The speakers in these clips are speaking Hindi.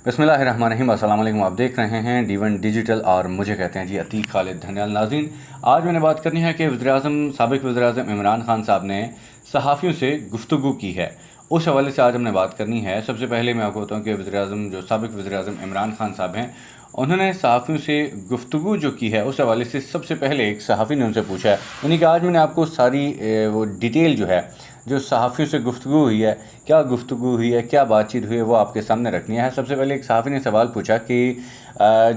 बिस्मिल्लाहिर्रहमानिर्रहीम। अस्सलाम वालेकुम। आप देख रहे हैं D1 डिजिटल और मुझे कहते हैं जी अतीक खालिद धन्याल। नाज़रीन, आज मैंने बात करनी है कि साबिक़ वज़ीर-ए-आज़म इमरान खान साहब ने सहाफ़ियों से गुफ्तगू की है, उस हवाले से आज हमने बात करनी है। सबसे पहले मैं आपको बताऊँ कि साबिक़ वज़ीर-ए-आज़म इमरान खान साहब हैं, उन्होंने सहाफ़ियों से गुफ्तगू जो की है उस हवाले से सबसे पहले एक सहाफ़ी ने उनसे पूछा है। यानी कि आज मैंने आपको सारी वो डिटेल जो है, जो सहाफ़ियों से गुफ्तगू हुई है, क्या गुफ्तगू हुई है, क्या बातचीत हुई है, वो आपके सामने रखनी है। सबसे पहले एक सहाफ़ी ने सवाल पूछा कि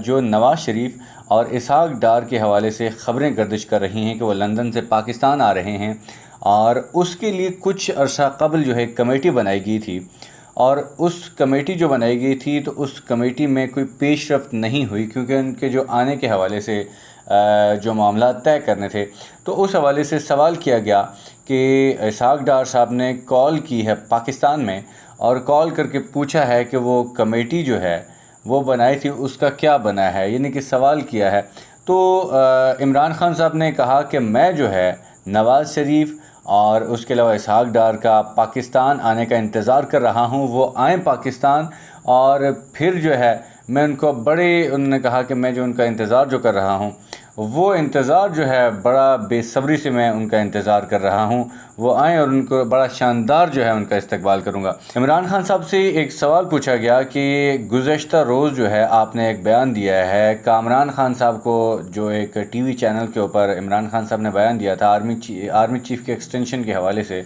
जो नवाज़ शरीफ और इसहाक़ डार के हवाले से ख़बरें गर्दिश कर रही हैं कि वो लंदन से पाकिस्तान आ रहे हैं और उसके लिए कुछ अरसा कबल जो है कमेटी बनाई गई थी, और उस कमेटी जो बनाई गई थी तो उस कमेटी में कोई पेशरफ्त नहीं हुई क्योंकि उनके जो आने के हवाले से जो मामला तय करने थे। तो उस हवाले से सवाल किया गया कि इसहाक़ डार साहब ने कॉल की है पाकिस्तान में और कॉल करके पूछा है कि वो कमेटी जो है वो बनाई थी उसका क्या बना है, यानी कि सवाल किया है। तो इमरान खान साहब ने कहा कि मैं जो है नवाज़ शरीफ और उसके अलावा इसहाक़ डार का पाकिस्तान आने का इंतज़ार कर रहा हूँ, वो आएँ पाकिस्तान और फिर जो है मैं उनको उन्होंने कहा कि मैं जो उनका इंतज़ार जो कर रहा हूँ वो इंतज़ार जो है बड़ा बेसब्री से मैं उनका इंतज़ार कर रहा हूँ, वो आएँ और उनको बड़ा शानदार जो है उनका इस्तकबाल करूँगा। इमरान खान साहब से एक सवाल पूछा गया कि गुज़श्ता रोज़ जो है आपने एक बयान दिया है कामरान खान साहब को, जो एक टीवी चैनल के ऊपर इमरान खान साहब ने बयान दिया था आर्मी चीफ़ के एक्सटेंशन के हवाले से,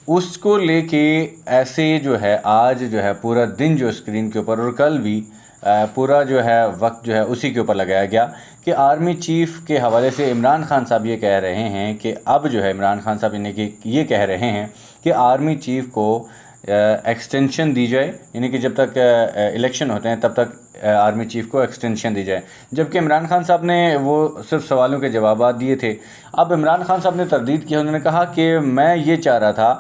उसको लेके ऐसे जो है आज जो है पूरा दिन जो स्क्रीन के ऊपर और कल भी पूरा जो है वक्त जो है उसी के ऊपर लगाया गया कि आर्मी चीफ़ के हवाले से इमरान खान साहब ये कह रहे हैं कि अब जो है इमरान खान साहब यानी कि ये कह रहे हैं कि आर्मी चीफ़ को एक्सटेंशन दी जाए, यानी कि जब तक इलेक्शन होते हैं तब तक आर्मी चीफ़ को एक्सटेंशन दी जाए। जबकि इमरान खान साहब ने वो सिर्फ सवालों के जवाब दिए थे। अब इमरान खान साहब ने तरदीद किया, उन्होंने कहा कि मैं ये चाह रहा था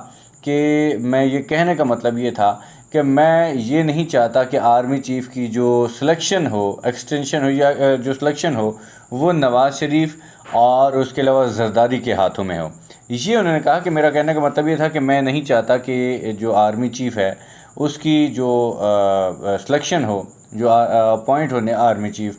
कि मैं ये कहने का मतलब ये था कि मैं ये नहीं चाहता कि आर्मी चीफ़ की जो सिलेक्शन हो, एक्सटेंशन हो या जो सिलेक्शन हो वो नवाज़ शरीफ और उसके अलावा ज़रदारी के हाथों में हो। ये उन्होंने कहा कि मेरा कहने का मतलब ये था कि मैं नहीं चाहता कि जो आर्मी चीफ़ है उसकी जो सिलेक्शन हो, जो अपॉइंट होने आर्मी चीफ़,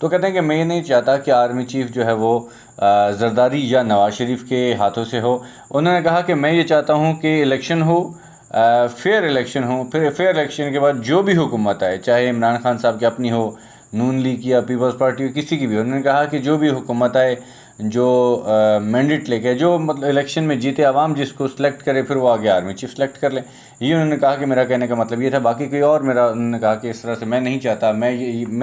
तो कहते हैं कि मैं ये नहीं चाहता कि आर्मी चीफ़ जो है वो ज़रदारी या नवाज़ शरीफ के हाथों से हो। उन्होंने कहा कि मैं ये चाहता हूँ कि इलेक्शन हो, फेयर इलेक्शन हो, फिर फेयर इलेक्शन के बाद जो भी हुकूमत आए, चाहे इमरान खान साहब की अपनी हो, नून लीग या पीपल्स पार्टी हो, किसी की भी हो, उन्होंने कहा कि जो भी हुकूमत आए, जो मैंडेट लेके, जो मतलब इलेक्शन में जीते आवाम जिसको सिलेक्ट करे फिर वो आगे आर्मी चीफ सेलेक्ट कर ले। ये उन्होंने कहा कि मेरा कहने का मतलब ये था। बाकी कोई और उन्होंने कहा कि इस तरह से मैं नहीं चाहता, मैं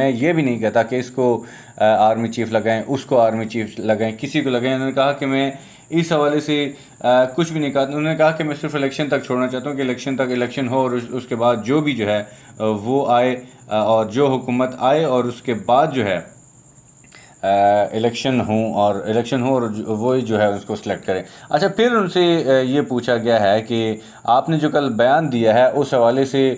ये भी नहीं कहता कि इसको आर्मी चीफ लगाएं, उसको आर्मी चीफ लगाएं, किसी को लगाएं। उन्होंने कहा कि मैं इस हवाले से कुछ भी नहीं कहा। उन्होंने कहा कि मैं सिर्फ इलेक्शन तक छोड़ना चाहता हूँ कि इलेक्शन तक इलेक्शन हो और उसके बाद जो भी जो है वो आए और जो हुकूमत आए और उसके बाद जो है इलेक्शन हो और वो जो है उसको सिलेक्ट करें। अच्छा, फिर उनसे ये पूछा गया है कि आपने जो कल बयान दिया है उस हवाले से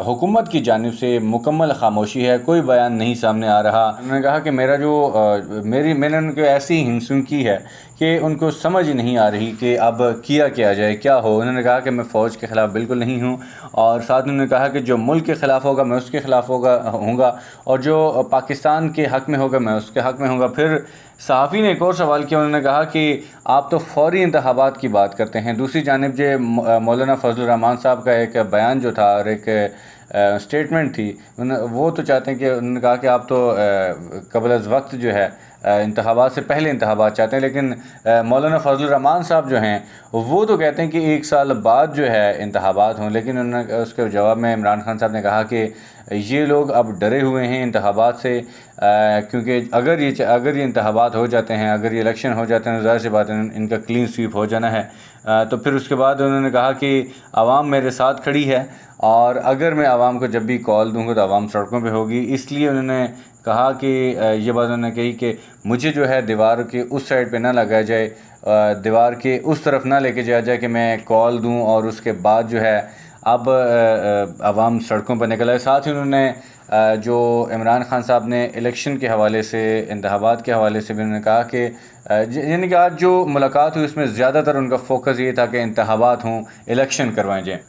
हुकूमत की जानिब से मुकम्मल खामोशी है, कोई बयान नहीं सामने आ रहा। उन्होंने कहा कि मैंने उनको ऐसी हिंसुन की है कि उनको समझ ही नहीं आ रही कि अब किया क्या जाए, क्या हो। उन्होंने कहा कि मैं फ़ौज के ख़िलाफ़ बिल्कुल नहीं हूँ और साथ उन्होंने कहा कि जो मुल्क के ख़िलाफ़ होगा मैं उसके ख़िलाफ़ होगा और जो पाकिस्तान के हक़ में होगा मैं उसके हक़ में होगा। फिर सहाफ़ी ने एक और सवाल किया, उन्होंने कहा कि आप तो फ़ौरी इंतखाबात की बात करते हैं, दूसरी जानिब जो मौलाना फजलुर रहमान साहब का एक बयान जो था और एक स्टेटमेंट थी, वो तो चाहते हैं कि उन्होंने कहा कि आप तो कबल अज़ वक्त जो है इंतखाबात से पहले इंतखाबात चाहते हैं, लेकिन मौलाना फजलुर रहमान साहब जो हैं वो तो कहते हैं कि 1 साल बाद जो है इंतखाबात हों। लेकिन उन्होंने उसके जवाब में इमरान खान साहब ने कहा कि ये लोग अब डरे हुए हैं इंतखाबात से, क्योंकि अगर ये इंतखाबात हो जाते हैं, अगर ये इलेक्शन हो जाते हैं तो ज़ाहिर सी बात है इनका क्लीन स्वीप हो जाना है। तो फिर उसके बाद उन्होंने कहा कि आवाम मेरे साथ खड़ी है और अगर मैं आवाम को जब भी कॉल दूँगा तो आवाम सड़कों पे होगी। इसलिए उन्होंने कहा कि ये बात उन्होंने कही कि मुझे जो है दीवार के उस साइड पे ना लगाया जाए, दीवार के उस तरफ ना लेके जाया जाए कि मैं कॉल दूं और उसके बाद जो है अब आवाम सड़कों पर निकल आए। साथ ही उन्होंने जो इमरान खान साहब ने इलेक्शन के हवाले से, इंतखाबात के हवाले से भी उन्होंने कहा कि यानी कि आज जो मुलाकात हुई उसमें ज़्यादातर उनका फोकस ये था कि इंतखाबात हों, इलेक्शन करवाएं जाएँ।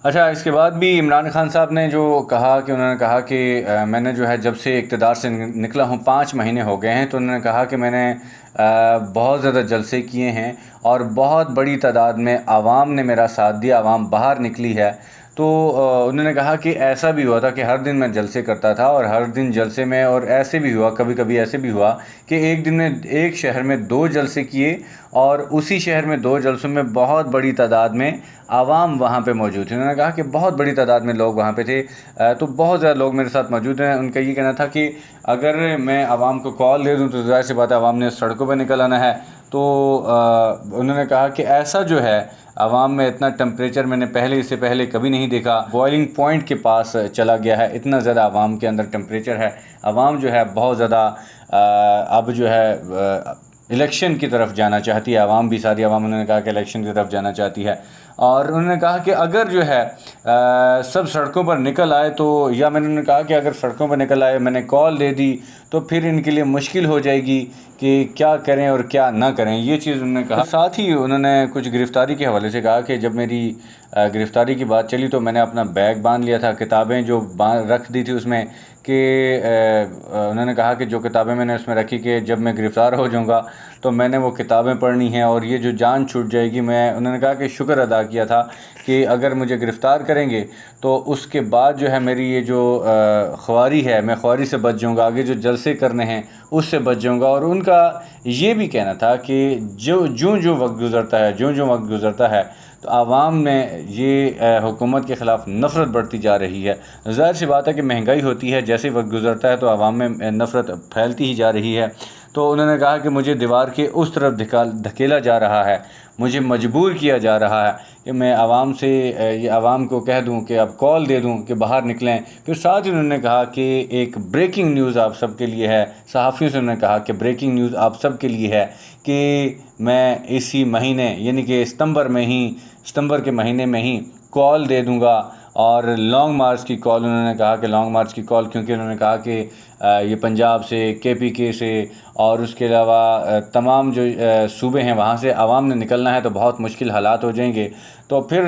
अच्छा, इसके बाद भी इमरान खान साहब ने जो कहा कि उन्होंने कहा कि मैंने जो है जब से इक़्तिदार से निकला हूँ 5 महीने हो गए हैं, तो उन्होंने कहा कि मैंने बहुत ज़्यादा जलसे किए हैं और बहुत बड़ी तादाद में आवाम ने मेरा साथ दिया, आवाम बाहर निकली है। तो उन्होंने कहा कि ऐसा भी हुआ था कि हर दिन मैं जलसे करता था और हर दिन जलसे में, और ऐसे भी हुआ, कभी कभी ऐसे भी हुआ कि एक दिन में एक शहर में 2 जलसे किए और उसी शहर में 2 जलसों में बहुत बड़ी तादाद में आवाम वहाँ पे मौजूद थी। उन्होंने कहा कि बहुत बड़ी तादाद में लोग वहाँ पे थे, तो बहुत ज़्यादा लोग मेरे साथ मौजूद हैं। उनका ये कहना था कि अगर मैं आवाम को कॉल दे दूँ तो ज़ाहिर सी बात है आवाम ने सड़कों पर निकल आना है। तो उन्होंने कहा कि ऐसा जो है आवाम में इतना टेम्परेचर मैंने इससे पहले कभी नहीं देखा, बॉइलिंग पॉइंट के पास चला गया है, इतना ज़्यादा आवाम के अंदर टेम्परेचर है। आवाम जो है बहुत ज़्यादा अब जो है इलेक्शन की तरफ जाना चाहती है। आवाम भी, सारी आवाम, उन्होंने कहा कि इलेक्शन की तरफ जाना चाहती है। और उन्होंने कहा कि अगर जो है सब सड़कों पर निकल आए तो, या उन्होंने कहा कि अगर सड़कों पर निकल आए, मैंने कॉल दे दी, तो फिर इनके लिए मुश्किल हो जाएगी कि क्या करें और क्या ना करें, ये चीज़ उन्होंने कहा। साथ ही उन्होंने कुछ गिरफ़्तारी के हवाले से कहा कि जब मेरी गिरफ़्तारी की बात चली तो मैंने अपना बैग बांध लिया था, किताबें जो रख दी थी उसमें, कि उन्होंने कहा कि जो किताबें मैंने उसमें रखी कि जब मैं गिरफ़्तार हो जाऊंगा तो मैंने वो किताबें पढ़नी हैं और ये जो जान छूट जाएगी। उन्होंने कहा कि शुक्र अदा किया था कि अगर मुझे गिरफ़्तार करेंगे तो उसके बाद जो है मेरी ये जो ख्वारी है, मैं ख्वारी से बच जाऊंगा, आगे जो जलसे करने हैं उससे बच जाऊंगा। और उनका ये भी कहना था कि जो वक्त गुज़रता है तो आवाम में ये हुकूमत के ख़िलाफ़ नफ़रत बढ़ती जा रही है। ज़ाहिर सी बात है कि महंगाई होती है, जैसे वक्त गुज़रता है तो आवाम में नफ़रत फैलती ही जा रही है। तो उन्होंने कहा कि मुझे दीवार के उस तरफ धकेला जा रहा है, मुझे मजबूर किया जा रहा है कि मैं आवाम से ये आवाम को कह दूं कि अब कॉल दे दूं कि बाहर निकलें। फिर साथ ही उन्होंने कहा कि एक ब्रेकिंग न्यूज़ आप सब के लिए है, सहाफ़ियों से उन्होंने कहा कि ब्रेकिंग न्यूज़ आप सब के लिए है कि मैं इसी महीने, यानी कि सितंबर के महीने में ही कॉल दे दूंगा। और लॉन्ग मार्च की कॉल, उन्होंने कहा कि लॉन्ग मार्च की कॉल, क्योंकि उन्होंने कहा कि ये पंजाब से, KPK से और उसके अलावा तमाम जो सूबे हैं वहाँ से आवाम ने निकलना है तो बहुत मुश्किल हालात हो जाएंगे। तो फिर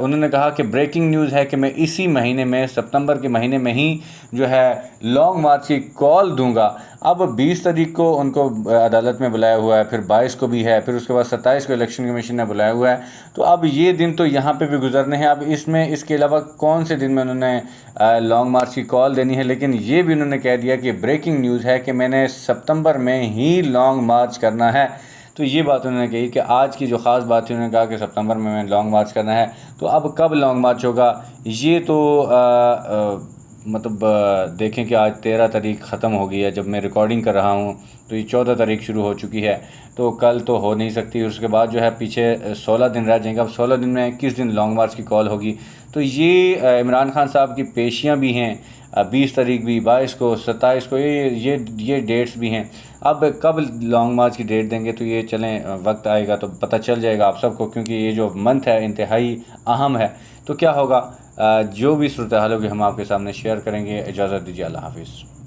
उन्होंने कहा कि ब्रेकिंग न्यूज़ है कि मैं इसी महीने में, सितंबर के महीने में ही जो है लॉन्ग मार्च की कॉल दूंगा। अब 20 तारीख को उनको अदालत में बुलाया हुआ है, फिर 22 को भी है, फिर उसके बाद 27 को इलेक्शन कमीशन ने बुलाया हुआ है। तो अब ये दिन तो यहाँ पे भी गुजरने हैं। अब इसमें इसके अलावा कौन से दिन में उन्होंने लॉन्ग मार्च की कॉल देनी है, लेकिन ये भी उन्होंने कह दिया कि ब्रेकिंग न्यूज़ है कि मैंने सितंबर में ही लॉन्ग मार्च करना है। तो ये बात उन्होंने कही कि आज की जो ख़ास बात थी, उन्होंने कहा कि सितंबर में मैं लॉन्ग मार्च करना है। तो अब कब लॉन्ग मार्च होगा ये तो मतलब देखें कि आज 13 तारीख ख़त्म हो गई है जब मैं रिकॉर्डिंग कर रहा हूँ, तो ये 14 तारीख शुरू हो चुकी है, तो कल तो हो नहीं सकती। उसके बाद जो है पीछे 16 दिन रह जाएंगे। अब 16 दिन में किस दिन लॉन्ग मार्च की कॉल होगी? तो ये इमरान खान साहब की पेशियाँ भी हैं, 20 तारीख भी, 22 को, 27 को, ये डेट्स भी हैं। अब कब लॉन्ग मार्च की डेट देंगे तो ये चलें, वक्त आएगा तो पता चल जाएगा आप सबको, क्योंकि ये जो मंथ है इंतहाई अहम है। तो क्या होगा, जो भी सूरत हाल होगी हम आपके सामने शेयर करेंगे। इजाज़त दीजिए, अल्लाह हाफ़िज़।